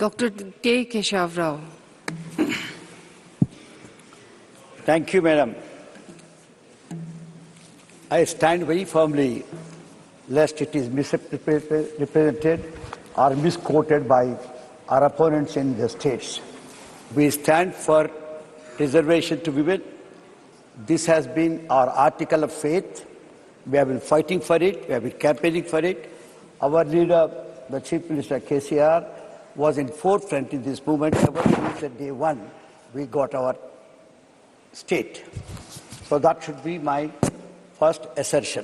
Dr. K. Keshava Rao. Thank you, Madam. I stand very firmly lest it is misrepresented or misquoted by our opponents in the states. We stand for reservation to women. This has been our article of faith. We have been fighting for it. We have been campaigning for it. Our leader, the Chief Minister KCR, was in forefront in this movement ever since the day one we got our state. So that should be my first assertion.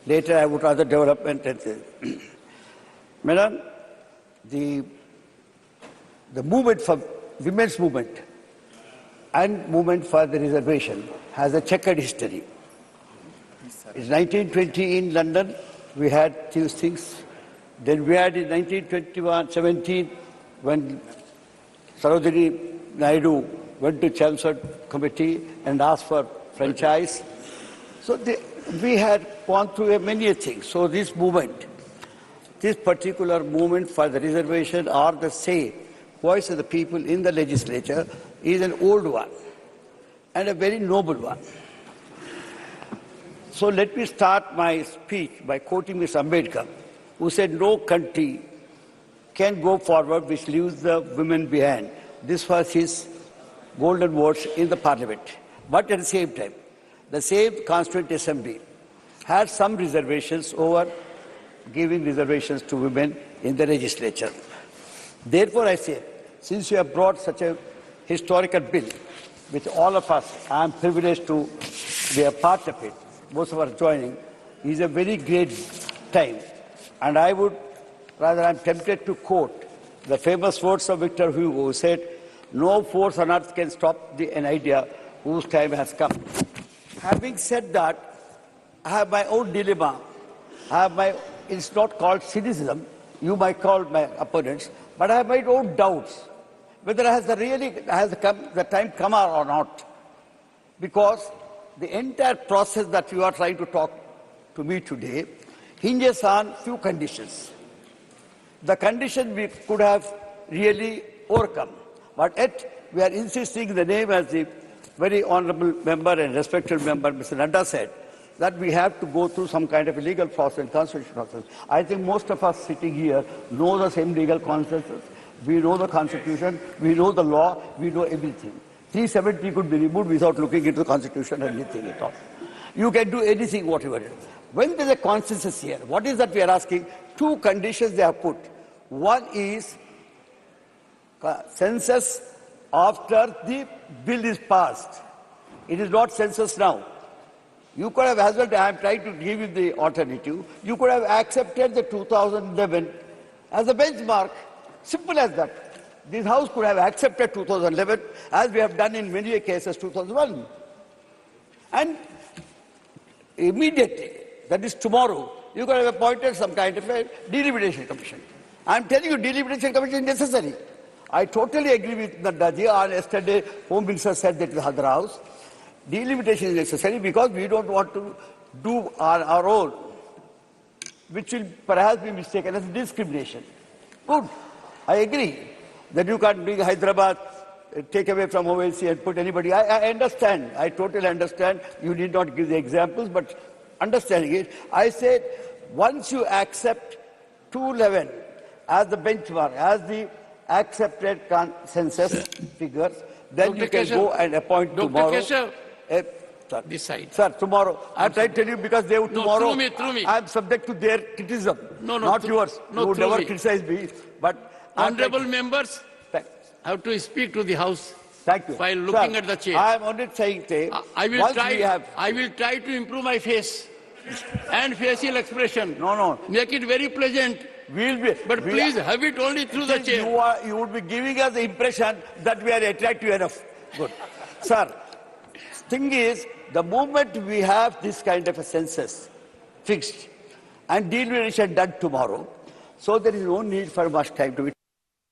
Later I would other development. Madam, the movement for women's movement and movement for the reservation has a checkered history. In 1920 in London, we had these things. Then we had in 1921-17 when Sarojini Naidu went to Chelmsford Committee and asked for franchise. So we had gone through many things. So this movement, this particular movement for the reservation or the say, voice of the people in the legislature is an old one and a very noble one. So let me start my speech by quoting Mr. Ambedkar, who said, "No country can go forward which leaves the women behind." This was his golden words in the parliament. But at the same time, the same Constituent Assembly had some reservations over giving reservations to women in the legislature. Therefore, I say, since you have brought such a historical bill, which all of us, I am privileged to be a part of it, most of us joining, is a very great time. And I would, rather I'm tempted to quote the famous words of Victor Hugo, who said, "No force on earth can stop an idea whose time has come." Having said that, I have my own dilemma. It's not called cynicism, you might call my opponents, but I have my own doubts whether has the time come or not. Because the entire process that you are trying to talk to me today hinges on few conditions. The condition we could have really overcome, but yet we are insisting the name, as the very honourable member and respected member, Mr. Nadda, said, that we have to go through some kind of a legal process and constitutional process. I think most of us sitting here know the same legal consensus. We know the Constitution, we know the law, we know everything. 370 could be removed without looking into the Constitution or anything at all. You can do anything, whatever it is. When there is a consensus here, what is that we are asking? Two conditions they have put. One is census after the bill is passed. It is not census now. You could have, as well, I am trying to give you the alternative, you could have accepted the 2011 as a benchmark. Simple as that. This House could have accepted 2011 as we have done in many cases 2001. And immediately, that is tomorrow, you could have appointed some kind of a delimitation commission. I am telling you, delimitation commission is necessary. I totally agree with Naddaji. Yesterday, Home Minister said that in the other House. Delimitation is necessary because we don't want to do our own, which will perhaps be mistaken as discrimination. Good. I agree that you can't bring Hyderabad, take away from OLC and put anybody. I understand. I totally understand. You need not give the examples, but understanding it, I said once you accept 211 as the benchmark, as the accepted census figures, then Dr. you can go and appoint Dr. tomorrow. Decide. Sir, tomorrow. I'm trying to tell you because they would tomorrow. Through me. I'm subject to their criticism. Not yours. No, you would never criticize me. But honourable members have to speak to the House. Thank you. While looking at the chair. I am only saying, I will try to improve my face and facial expression. No. Make it very pleasant. But please have it only through the chair. You would be giving us the impression that we are attractive enough. Good. Sir, thing is, the moment we have this kind of a census fixed and delimitation done tomorrow, so there is no need for much time to it.